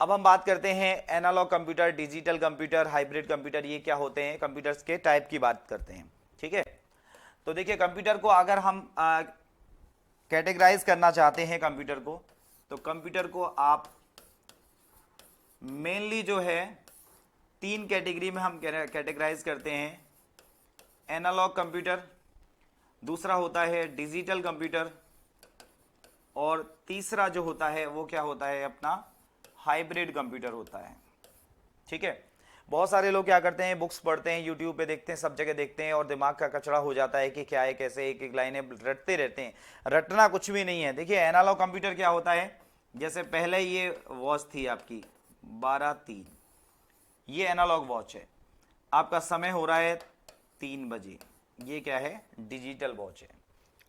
अब हम बात करते हैं analogue computer, digital computer, hybrid computer, ये क्या होते हैं, कंप्यूटर्स के टाइप की बात करते हैं। ठीक है, तो देखिए कंप्यूटर को अगर हम कैटेगराइज करना चाहते हैं कंप्यूटर को, तो कंप्यूटर को आप मेनली जो है 3 कैटेगरी में हम कैटेगराइज करते हैं। एनालॉग कंप्यूटर, दूसरा होता है डिजिटल कंप्यूटर, और तीसरा जो होता है वो क्या होता है अपना हाइब्रिड कंप्यूटर होता है। ठीक है, बहुत सारे लोग क्या करते हैं, बुक्स पढ़ते हैं, यूट्यूब पे देखते हैं, सब जगह देखते हैं और दिमाग का कचरा हो जाता है कि क्या है कैसे, एक एक लाइनें रटते रहते हैं। रटना कुछ भी नहीं है। देखिए एनालॉग कंप्यूटर क्या होता है, जैसे पहले ये वॉच थी आपकी 12:03, ये एनालॉग वॉच है, आपका समय हो रहा है 3 बजे, ये क्या है, डिजिटल वॉच है।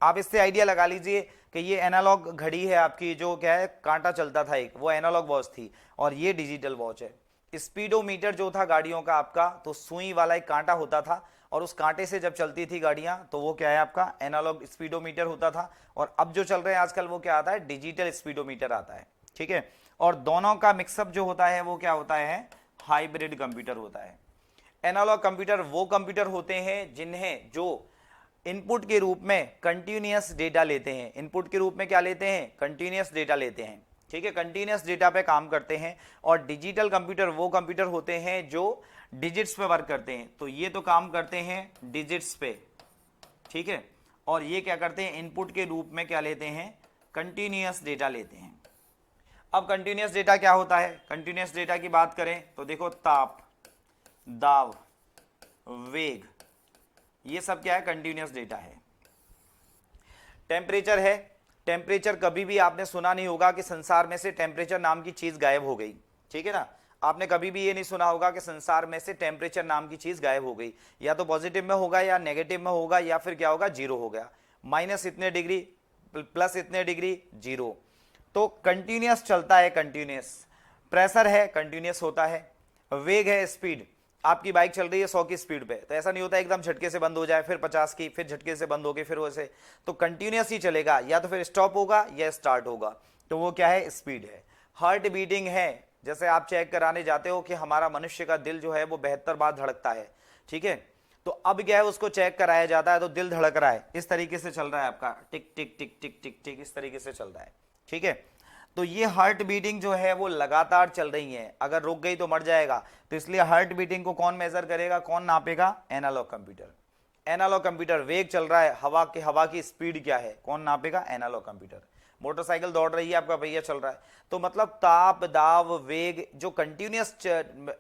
आप इससे आइडिया लगा लीजिए कि ये एनालॉग घड़ी है आपकी, जो क्या है कांटा चलता था एक, वो एनालॉग वॉच थी, और ये डिजिटल वॉच है। स्पीडोमीटर जो था गाड़ियों का आपका, तो सुई वाला एक कांटा होता था, और उस कांटे से जब चलती थी गाड़ियां तो वो क्या है आपका एनालॉग स्पीडोमीटर होता था। और अब जो चल रहे हैं आजकल वो क्या आता है, डिजिटल स्पीडोमीटर आता है। ठीक है, और दोनों का मिक्सअप जो होता है वो क्या होता है, हाइब्रिड कंप्यूटर होता है। एनालॉग कंप्यूटर वो कंप्यूटर होते हैं जिन्हें जो इनपुट के रूप में कंटिन्यूअस डेटा लेते हैं, इनपुट के रूप में क्या लेते हैं, कंटिन्यूअस डेटा लेते हैं। ठीक है, कंटिन्यूअस डेटा पे काम करते हैं। और डिजिटल कंप्यूटर वो कंप्यूटर होते हैं जो डिजिट्स पे वर्क करते हैं, तो ये तो काम करते हैं डिजिट्स पे। ठीक है, और ये क्या करते हैं, इनपुट के रूप में क्या लेते हैं, कंटिन्यूअस डेटा लेते हैं। अब कंटिन्यूअस डेटा क्या होता है, कंटिन्यूअस डेटा की बात करें तो देखो ताप, दाब, वेग, ये सब क्या है, कंटिन्यूअस डेटा है। टेम्परेचर है, टेम्परेचर कभी भी आपने सुना नहीं होगा कि संसार में से टेम्परेचर नाम की चीज गायब हो गई। ठीक है ना, आपने कभी भी ये नहीं सुना होगा कि संसार में से टेम्परेचर नाम की चीज गायब हो गई। या तो पॉजिटिव में होगा या नेगेटिव में होगा, या फिर क्या होगा, जीरो हो गया, माइनस इतने डिग्री, प्लस इतने डिग्री, जीरो। तो कंटिन्यूअस चलता है, कंटिन्यूअस। प्रेशर है, कंटिन्यूअस होता है। वेग है, स्पीड, आपकी बाइक चल रही है 100 की स्पीड पे, तो ऐसा नहीं होता एकदम झटके से बंद हो जाए, फिर 50 की, फिर झटके से बंद हो गई, फिर वैसे, तो कंटिन्यूअस ही चलेगा, या तो फिर स्टॉप होगा या स्टार्ट होगा, तो वो क्या है, स्पीड है। हार्ट बीटिंग है, जैसे आप चेक कराने जाते हो कि हमारा मनुष्य का दिल जो है वो 72 बार धड़कता है। ठीक है, तो अब क्या है, उसको चेक कराया जाता है तो दिल धड़क रहा है, इस तरीके से चल रहा है आपका, टिक टिक टिक टिक टिक टिक, इस तरीके से चल रहा है। ठीक है, तो ये हार्ट बीटिंग जो है वो लगातार चल रही है, अगर रुक गई तो मर जाएगा, तो इसलिए हार्ट बीटिंग को कौन मेजर करेगा, कौन नापेगा, एनालॉग कंप्यूटर। एनालॉग कंप्यूटर, वेग चल रहा है, हवा की स्पीड क्या है, कौन नापेगा, एनालॉग कंप्यूटर। मोटरसाइकिल दौड़ रही है, आपका पहिया चल रहा है, तो मतलब ताप, दाब, वेग जो कंटिन्यूअस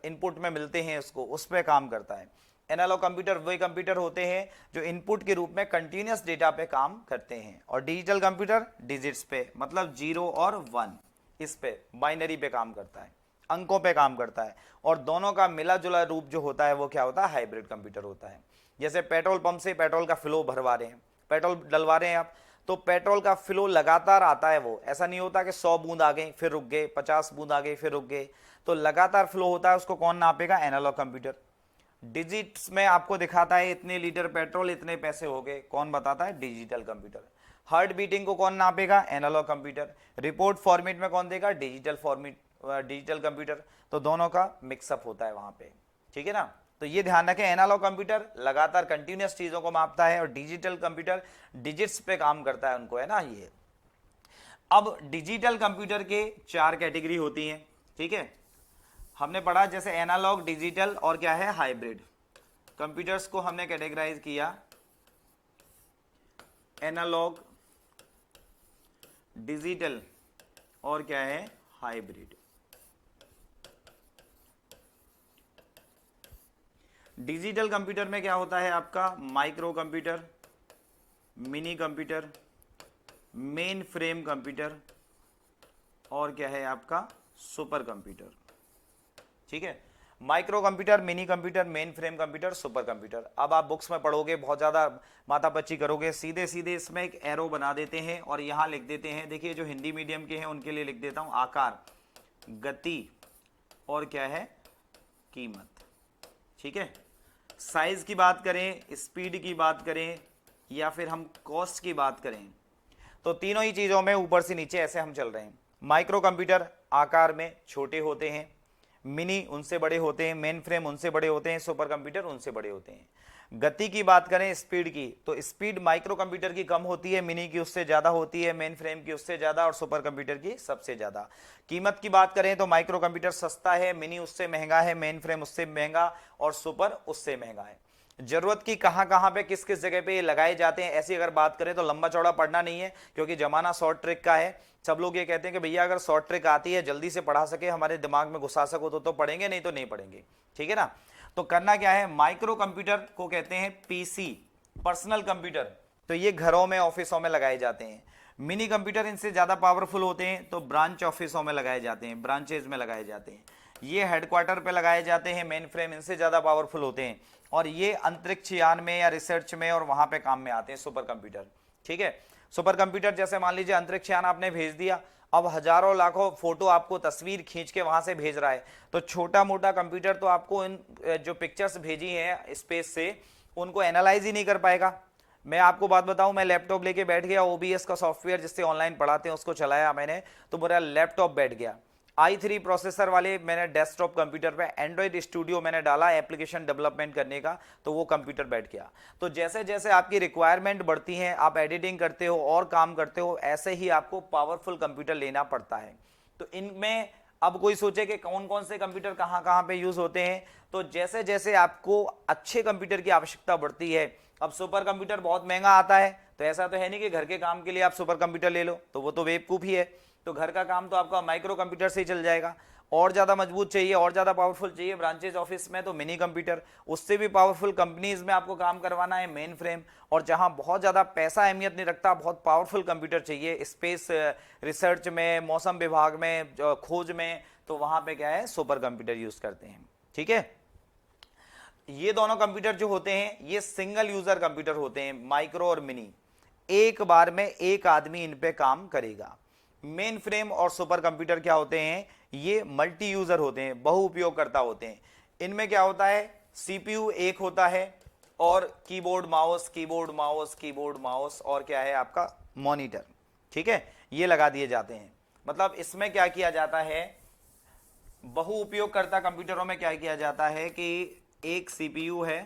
इनपुट में मिलते हैं उसको, उस पर काम करता है। एनालॉग कंप्यूटर वे कंप्यूटर होते हैं जो इनपुट के रूप में कंटिन्यूअस डेटा पे काम करते हैं। और डिजिटल कंप्यूटर डिजिट्स पे, मतलब 0 और 1, इस पे बाइनरी पे काम करता है, अंकों पे काम करता है। और दोनों का मिला जुला रूप जो होता है वो क्या होता है, हाइब्रिड कंप्यूटर होता है। जैसे पेट्रोल पंप से पेट्रोल का फ्लो भरवा रहे हैं, पेट्रोल डलवा रहे हैं आप, तो पेट्रोल का फ्लो लगातार आता है, वो ऐसा नहीं होता कि 100 बूंद आ गई फिर रुक गए, 50 बूंद आ गई फिर रुक गए, तो लगातार फ्लो होता है, उसको कौन नापेगा, एनालॉग कंप्यूटर। डिजिट्स में आपको दिखाता है इतने लीटर पेट्रोल इतने पैसे हो गए, कौन बताता है, डिजिटल कंप्यूटर। हार्ट बीटिंग को कौन नापेगा, एनालॉग कंप्यूटर। रिपोर्ट फॉर्मेट में कौन देगा, डिजिटल फॉर्मेट, डिजिटल कंप्यूटर। तो दोनों का मिक्सअप होता है वहां पे। ठीक है ना, तो ये ध्यान रखें, एनालॉग कंप्यूटर लगातार कंटिन्यूअस चीजों को मापता है, और डिजिटल कंप्यूटर डिजिट्स पे काम करता है उनको, है ना ये। अब डिजिटल कंप्यूटर के 4 कैटेगरी होती हैं। ठीक है, हमने पढ़ा जैसे एनालॉग, डिजिटल और क्या है, हाइब्रिड कंप्यूटर्स को हमने कैटेगराइज किया, एनालॉग, डिजिटल और क्या है, हाइब्रिड। डिजिटल कंप्यूटर में क्या होता है आपका, micro computer, mini computer, main frame computer और क्या है आपका, सुपर कंप्यूटर। ठीक है, micro computer, mini computer, main frame computer, super computer. अब आप बुक्स में पढ़ोगे, बहुत ज़्यादा माथापच्ची करोगे, सीधे सीधे इसमें एक एरो बना देते हैं और यहाँ लिख देते हैं, देखिए जो हिंदी मीडियम के हैं उनके लिए लिख देता हूँ, आकार, गति और क्या है, कीमत। ठीक है, साइज की बात करें, स्पीड की बात करें या फिर हम कॉस्ट की बात करें, तो तीनों ही चीज़ों में ऊपर से नीचे ऐसे हम चल रहे हैं। माइक्रो कंप्यूटर आकार में छोटे होते हैं, मिनी उनसे बड़े होते हैं, मेन फ्रेम उनसे बड़े होते हैं, सुपर कंप्यूटर उनसे बड़े होते हैं। गति की बात करें, स्पीड की, तो स्पीड माइक्रो कंप्यूटर की कम होती है, मिनी की उससे ज्यादा होती है, मेन फ्रेम की उससे ज्यादा और सुपर कंप्यूटर की सबसे ज्यादा। कीमत की बात करें तो माइक्रो कंप्यूटर सस्ता है, मिनी उससे महंगा है, मेन फ्रेम उससे महंगा और सुपर उससे महंगा है। जरूरत की कहां पे किस किस जगह पे ये लगाए जाते हैं, ऐसी अगर बात करें तो लंबा चौड़ा पढ़ना नहीं है, क्योंकि जमाना शॉर्ट ट्रिक का है। सब लोग ये कहते हैं कि भैया अगर शॉर्ट ट्रिक आती है, जल्दी से पढ़ा सके, हमारे दिमाग में घुसा सको तो पढ़ेंगे, नहीं तो नहीं पढ़ेंगे, ठीक है ना। तो करना क्या है, माइक्रो कंप्यूटर को कहते हैं पीसी, पर्सनल कंप्यूटर, तो ये घरों में ऑफिसों में लगाए जाते हैं। मिनी कंप्यूटर इनसे ज्यादा पावरफुल होते हैं, तो ब्रांच ऑफिसों में लगाए जाते हैं, ब्रांचेज में लगाए जाते हैं। ये हेडक्वार्टर पे लगाए जाते हैं, मेन फ्रेम इनसे ज्यादा पावरफुल होते हैं, और ये अंतरिक्ष यान में या रिसर्च में और वहां पे काम में आते हैं सुपर कंप्यूटर, ठीक है। सुपर कंप्यूटर जैसे मान लीजिए अंतरिक्ष यान आपने भेज दिया, अब हजारों लाखों फोटो आपको तस्वीर खींच के वहां से भेज रहा है, तो छोटा मोटा कंप्यूटर तो आपको इन जो पिक्चर्स भेजी हैं स्पेस से उनको एनालाइज ही नहीं कर पाएगा। मैं आपको बात बताऊं, मैं लैपटॉप लेके बैठ गया, ओबीएस का सॉफ्टवेयर जिससे ऑनलाइन पढ़ाते हैं उसको चलाया मैंने, तो मेरा लैपटॉप बैठ गया। i3 प्रोसेसर वाले मैंने डेस्कटॉप कंप्यूटर पे एंड्रॉइड स्टूडियो मैंने डाला एप्लीकेशन डेवलपमेंट करने का, तो वो कंप्यूटर बैठ गया। तो जैसे जैसे आपकी रिक्वायरमेंट बढ़ती है, आप एडिटिंग करते हो और काम करते हो, ऐसे ही आपको पावरफुल कंप्यूटर लेना पड़ता है। तो इनमें अब कोई सोचे कि कौन कौन से कंप्यूटर कहाँ कहाँ पे यूज होते हैं, तो जैसे जैसे आपको अच्छे कंप्यूटर की आवश्यकता बढ़ती है, अब सुपर कंप्यूटर बहुत महंगा आता है, तो ऐसा तो है नहीं कि घर के काम के लिए आप सुपर कंप्यूटर ले लो, तो वो तो बेवकूफ़ी है। तो घर का काम तो आपका माइक्रो कंप्यूटर से ही चल जाएगा। और ज़्यादा मजबूत चाहिए, और ज़्यादा पावरफुल चाहिए ब्रांचेज ऑफिस में, तो मिनी कंप्यूटर, उससे भी पावरफुल कंपनीज में आपको काम करवाना है मेन फ्रेम, और जहां बहुत ज़्यादा पैसा अहमियत नहीं रखता, बहुत पावरफुल कंप्यूटर चाहिए स्पेस रिसर्च में, मौसम विभाग में, खोज में, तो वहां पे क्या है, सुपर कंप्यूटर यूज करते हैं, ठीक है। ये दोनों कंप्यूटर जो होते हैं ये सिंगल यूजर कंप्यूटर होते हैं, माइक्रो और मिनी, एक बार में एक आदमी इन पे काम करेगा। मेन फ्रेम और सुपर कंप्यूटर क्या होते हैं, ये मल्टी यूजर होते हैं, बहु उपयोगकर्ता होते हैं। इनमें क्या होता है, सीपीयू एक होता है और keyboard mouse, keyboard mouse, keyboard mouse, और क्या है आपका मॉनिटर, ठीक है, ये लगा दिए जाते हैं। मतलब इसमें क्या किया जाता है, बहु उपयोगकर्ता कंप्यूटरों में क्या किया जाता है कि एक सीपीयू है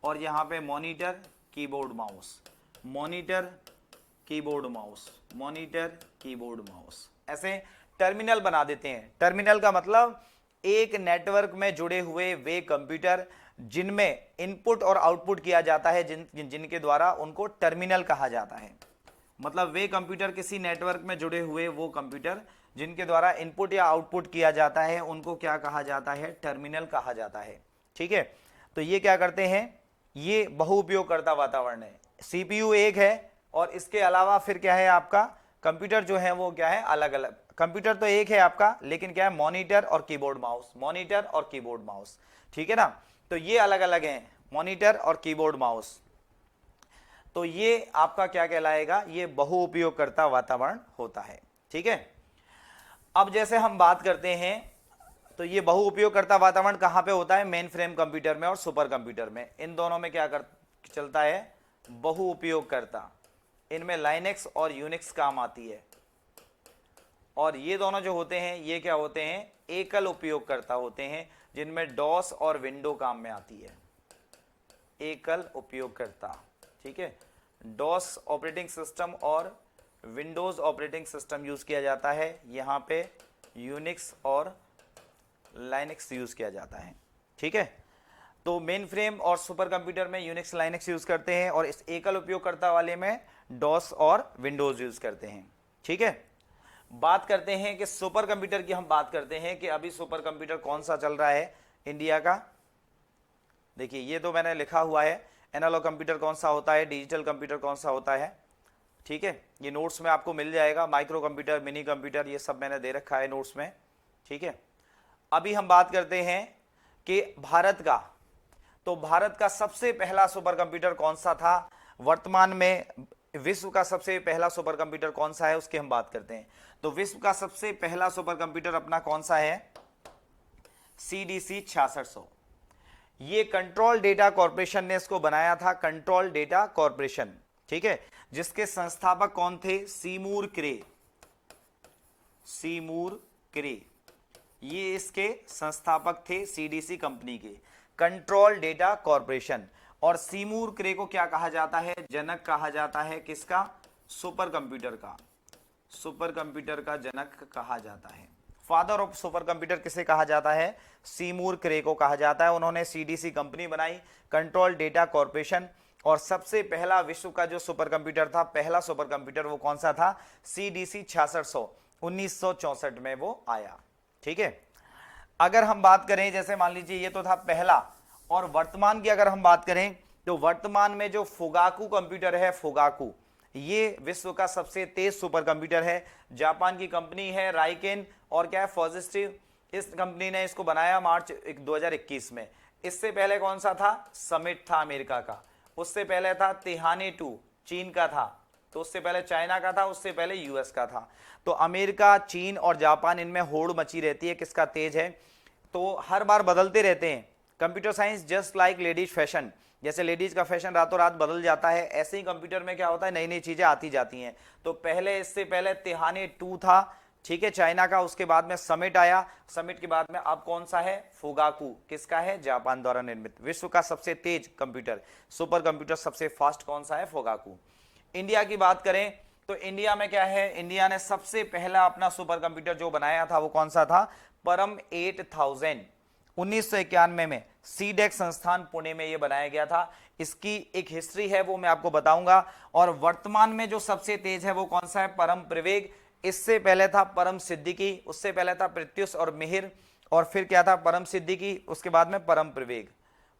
और यहां पे monitor, keyboard mouse, monitor, keyboard mouse, monitor, keyboard mouse, ऐसे टर्मिनल बना देते हैं। टर्मिनल का मतलब एक नेटवर्क में जुड़े हुए वे कंप्यूटर जिनमें इनपुट और आउटपुट किया जाता है, जिनके द्वारा उनको टर्मिनल कहा जाता है। मतलब वे कंप्यूटर किसी नेटवर्क में जुड़े हुए वो कंप्यूटर जिनके द्वारा इनपुट या आउटपुट किया जाता है, उनको क्या कहा जाता है, टर्मिनल कहा जाता है, ठीक है। तो ये क्या करते हैं, ये बहुउपयोगकर्ता वातावरण है। सीपीयू एक है और इसके अलावा फिर क्या है आपका कंप्यूटर जो है वो क्या है, अलग अलग। कंप्यूटर तो एक है आपका, लेकिन क्या है, मॉनिटर और कीबोर्ड माउस, मॉनिटर और कीबोर्ड माउस, ठीक है ना। तो ये अलग अलग हैं, मॉनिटर और कीबोर्ड माउस। तो ये आपका क्या कहलाएगा, ये बहुउपयोगकर्ता वातावरण होता है, ठीक है। अब जैसे हम बात करते हैं, तो ये बहुउपयोगकर्ता वातावरण कहां पे होता है, मेन फ्रेम कंप्यूटर में और सुपर कंप्यूटर में। इन दोनों में क्या चलता है, बहुउपयोगकर्ता, इनमें लाइनेक्स और यूनिक्स काम आती है। और ये दोनों जो होते हैं ये क्या होते हैं, एकल उपयोगकर्ता होते हैं, जिनमें डॉस और विंडो काम में आती है। एकल उपयोगकर्ता, ठीक है, डॉस ऑपरेटिंग सिस्टम और विंडोज ऑपरेटिंग सिस्टम यूज किया जाता है, यहाँ पे यूनिक्स और लाइनेक्स यूज किया जाता है, ठीक है। तो मेन फ्रेम और सुपर कंप्यूटर में यूनिक्स लाइनेक्स यूज करते हैं, और इस एकल उपयोगकर्ता वाले में डॉस और विंडोज यूज करते हैं, ठीक है। बात करते हैं कि सुपर कंप्यूटर की, हम बात करते हैं कि अभी सुपर कंप्यूटर कौन सा चल रहा है इंडिया का। देखिए ये तो मैंने लिखा हुआ है, एनालॉग कंप्यूटर कौन सा होता है, डिजिटल कंप्यूटर कौन सा होता है, ठीक है, ये नोट्स में आपको मिल जाएगा। माइक्रो कंप्यूटर, मिनी कंप्यूटर, ये सब मैंने दे रखा है नोट्स में, ठीक है। अभी हम बात करते हैं कि भारत का, तो भारत का सबसे पहला सुपर कंप्यूटर कौन सा था, वर्तमान में विश्व का सबसे पहला सुपर कंप्यूटर कौन सा है, उसकी हम बात करते हैं। तो विश्व का सबसे पहला सुपर कंप्यूटर अपना कौन सा है, CDC 6600। ये कंट्रोल डेटा कॉर्पोरेशन ने इसको बनाया था, कंट्रोल डेटा कॉर्पोरेशन, ठीक है, जिसके संस्थापक कौन थे, सीमूर क्रे। सीमूर क्रे, ये इसके संस्थापक थे सीडीसी कंपनी के, कंट्रोल डेटा कॉरपोरेशन। और सीमूर क्रे को क्या कहा जाता है? जनक कहा जाता है किसका? सुपर कंप्यूटर का, सुपर कंप्यूटर का जनक कहा जाता है। फादर ऑफ सुपर कंप्यूटर किसे कहा जाता है? सीमूर क्रे को कहा जाता है। उन्होंने सीडीसी कंपनी बनाई, कंट्रोल डेटा कॉरपोरेशन, और सबसे पहला विश्व का जो सुपर कंप्यूटर था, पहला सुपर कंप्यूटर, वो कौन सा था? सीडीसी 6600, 1964 में वो आया। ठीक है, अगर हम बात करें, जैसे मान लीजिए ये तो था पहला, और वर्तमान की अगर हम बात करें तो वर्तमान में जो फुगाकू कंप्यूटर है, फुगाकू, ये विश्व का सबसे तेज सुपर कंप्यूटर है। जापान की कंपनी है राइकेन, और क्या है? फॉजिस्टिव। इस कंपनी ने इसको बनाया मार्च 2021 में। इससे पहले कौन सा था? समिट था अमेरिका का। उससे पहले था तिहाने 2 चीन का था। तो उससे पहले चाइना का था, उससे पहले यूएस का था। तो अमेरिका, चीन और जापान, इनमें होड़ मची रहती है किसका तेज है। तो हर बार बदलते रहते हैं। Computer science just like ladies fashion, जैसे लेडीज का फैशन रातों रात बदल जाता है, ऐसे ही कंप्यूटर में क्या होता है, नई नई चीजें आती जाती हैं। तो पहले, इससे पहले तिहाने 2 था, ठीक है, चाइना का। उसके बाद में समिट आया, समिट के बाद में अब कौन सा है? फुगाकू, किसका है? जापान द्वारा निर्मित। विश्व का सबसे तेज कंप्यूटर, सुपर कंप्यूटर सबसे फास्ट कौन सा है? फुगाकू। इंडिया की बात करें तो इंडिया में क्या है? इंडिया ने सबसे पहला अपना सुपर कंप्यूटर जो बनाया था वो कौन सा था? परम 8000, 1991 में सीडेक संस्थान पुणे में ये बनाया गया था। इसकी एक हिस्ट्री है, वो मैं आपको बताऊंगा। और वर्तमान में जो सबसे तेज है वो कौन सा है? परम प्रवेग। इससे पहले था परम सिद्दीकी, उससे पहले था प्रत्युष और मिहिर, और फिर क्या था? परम सिद्दीकी, उसके बाद में परम प्रवेग।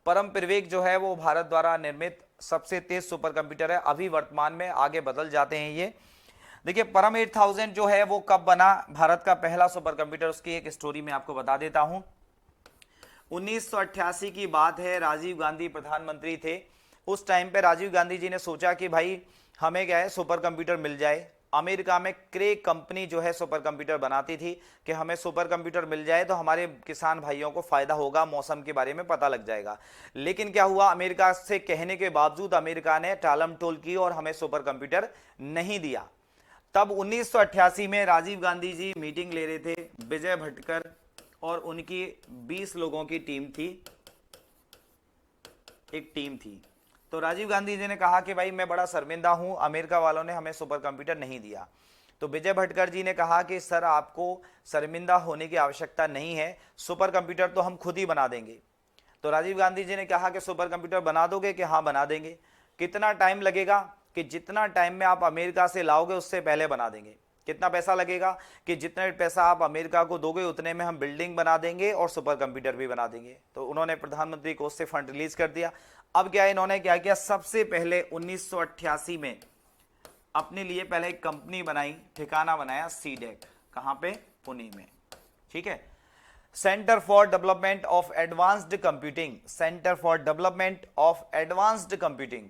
परम प्रवेग जो है वो भारत द्वारा निर्मित सबसे तेज सुपर कंप्यूटर है अभी वर्तमान में। आगे बदल जाते हैं ये। देखिए, परम 8000 जो है वो कब बना? भारत का पहला सुपर कंप्यूटर, उसकी एक स्टोरी मैं आपको बता देता हूं। 1988 की बात है, राजीव गांधी प्रधानमंत्री थे। उस टाइम पे राजीव गांधी जी ने सोचा कि भाई हमें क्या है, सुपर कंप्यूटर मिल जाए। अमेरिका में क्रे कंपनी जो है सुपर कंप्यूटर बनाती थी कि हमें सुपर कंप्यूटर मिल जाए तो हमारे किसान भाइयों को फायदा होगा, मौसम के बारे में पता लग जाएगा। लेकिन क्या हुआ, अमेरिका से कहने के बावजूद अमेरिका ने टालम टोल की और हमें सुपर कंप्यूटर नहीं दिया। तब 1988 में राजीव गांधी जी मीटिंग ले रहे थे, विजय भटकर और उनकी 20 लोगों की टीम थी, एक टीम थी। तो राजीव गांधी जी ने कहा कि भाई मैं बड़ा शर्मिंदा हूं, अमेरिका वालों ने हमें सुपर कंप्यूटर नहीं दिया। तो विजय भटकर जी ने कहा कि सर, आपको शर्मिंदा होने की आवश्यकता नहीं है, सुपर कंप्यूटर तो हम खुद ही बना देंगे। तो राजीव गांधी जी ने कहा कि सुपर कंप्यूटर बना दोगे? कि हाँ बना देंगे। कितना टाइम लगेगा? कि जितना टाइम में आप अमेरिका से लाओगे उससे पहले बना देंगे। कितना पैसा लगेगा? कि जितना पैसा आप अमेरिका को दोगे उतने में हम बिल्डिंग बना देंगे और सुपर कंप्यूटर भी बना देंगे। तो उन्होंने प्रधानमंत्री कोष से फंड रिलीज कर दिया। अब क्या इन्होंने क्या किया, सबसे पहले 1988 में अपने लिए पहले एक कंपनी बनाई, ठिकाना बनाया सीडेक। कहां पे? पुणे में। ठीक है, centre for development of advanced computing, centre for development of advanced computing.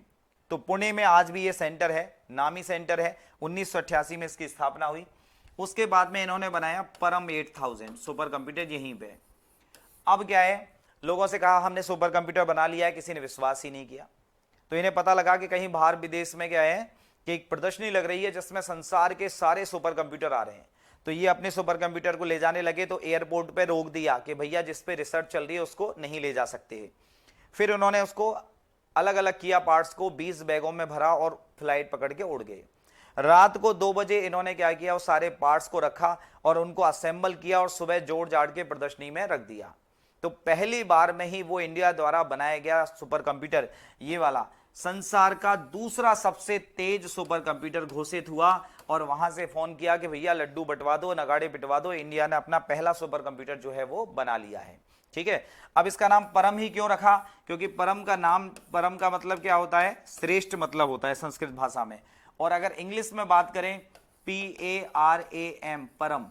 तो पुणे में आज भी ये सेंटर है, नामी सेंटर है। 1988 में इसकी स्थापना हुई। उसके बाद में इन्होंने बनाया परम 8000 सुपर कंप्यूटर यहीं पे। अब क्या है, लोगों से कहा हमने सुपर कंप्यूटर बना लिया है, किसी ने विश्वास ही नहीं किया। तो इन्हें पता लगा कि कहीं बाहर विदेश में क्या है कि एक प्रदर्शनी लग रही है जिसमें संसार के सारे सुपर कंप्यूटर आ रहे हैं। तो ये अपने सुपर कंप्यूटर को ले जाने लगे। तो एयरपोर्ट पे रोक दिया कि भैया जिस पे रिसर्च चल रही है उसको नहीं ले जा सकते। फिर उन्होंने उसको अलग अलग किया, पार्ट्स को 20 बैगों में भरा और फ्लाइट पकड़ के उड़ गए। रात को 2 बजे इन्होंने क्या किया, उस सारे पार्ट्स को रखा और उनको असेंबल किया और सुबह जोड़ जाड़ के प्रदर्शनी में रख दिया। तो पहली बार में ही वो इंडिया द्वारा बनाया गया सुपर कंप्यूटर, ये वाला, संसार का दूसरा सबसे तेज सुपर कंप्यूटर घोषित हुआ। और वहां से फोन किया कि भैया लड्डू बंटवा दो, नगाड़े पिटवा दो, इंडिया ने अपना पहला सुपर कंप्यूटर जो है वो बना लिया है। ठीक है, अब इसका नाम परम ही क्यों रखा? क्योंकि परम का नाम, परम का मतलब क्या होता है? श्रेष्ठ मतलब होता है संस्कृत भाषा में। और अगर इंग्लिश में बात करें, PARAM, परम,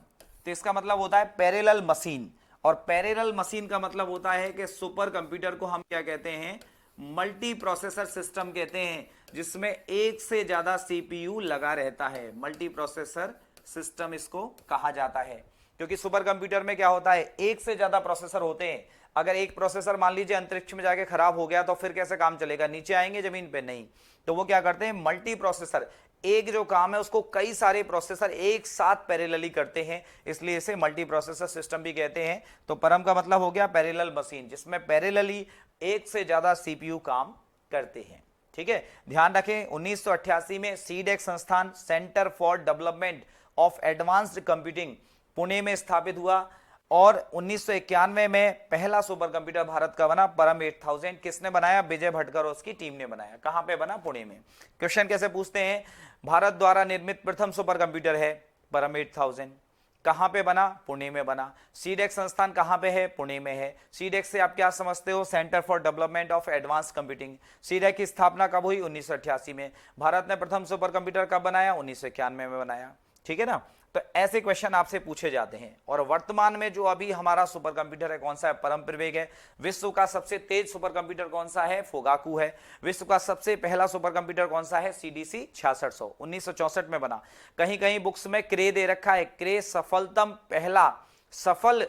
तो इसका मतलब होता है पैरेलल मशीन। और पैरेलल मशीन का मतलब होता है कि सुपर कंप्यूटर को हम क्या कहते हैं? मल्टी प्रोसेसर सिस्टम कहते हैं, जिसमें एक से ज्यादा CPU लगा रहता है। मल्टी प्रोसेसर सिस्टम इसको कहा जाता है। क्योंकि सुपर कंप्यूटर में क्या होता है, एक से ज्यादा प्रोसेसर होते हैं। अगर एक प्रोसेसर मान लीजिए अंतरिक्ष में जाके खराब हो गया तो फिर कैसे काम चलेगा? नीचे आएंगे जमीन पे? नहीं। तो वो क्या करते हैं, मल्टी प्रोसेसर, एक जो काम है उसको कई सारे प्रोसेसर एक साथ पैरेलली करते हैं, इसलिए इसे मल्टी प्रोसेसर सिस्टम भी कहते हैं। तो परम का मतलब हो गया पैरेलल मशीन, जिसमें पैरेलली एक से ज्यादा सीपीयू काम करते हैं। ठीक है, ध्यान रखें 1988 में सीडेक संस्थान centre for development of advanced computing Pune में स्थापित हुआ और 1991 में पहला सुपर कंप्यूटर भारत का बना परम 8000। किसने बनाया? विजय भटकर और उसकी टीम ने बनाया। कहां पे बना? पुणे में। क्वेश्चन कैसे पूछते हैं? भारत द्वारा निर्मित प्रथम सुपर कंप्यूटर है परम 8000। कहां पे बना? पुणे में बना। सीडेक संस्थान कहां पे है? पुणे में है। सीडेक से आप क्या समझते हो? Centre for development of advance computing. CDAC की स्थापना कब हुई? 1988 में। भारत ने प्रथम सुपर कंप्यूटर कब बनाया? 1991 में बनाया। ठीक है ना, तो ऐसे क्वेश्चन आपसे पूछे जाते हैं। और वर्तमान में जो अभी हमारा सुपर कंप्यूटर है कौन सा है? परम प्रवेग है। विश्व का सबसे तेज सुपर कंप्यूटर कौन सा है? फोगाकू है। विश्व का सबसे पहला सुपर कंप्यूटर कौन सा है? सीडीसी 6600, 1964 में बना। कहीं कहीं बुक्स में क्रे दे रखा है, क्रे सफलतम पहला सफल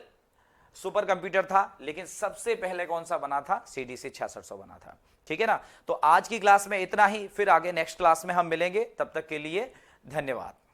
सुपर कंप्यूटर था, लेकिन सबसे पहले कौन सा बना था? सीडीसी 6600 बना था। ठीक है ना, तो आज की क्लास में इतना ही, फिर आगे नेक्स्ट क्लास में हम मिलेंगे। तब तक के लिए धन्यवाद।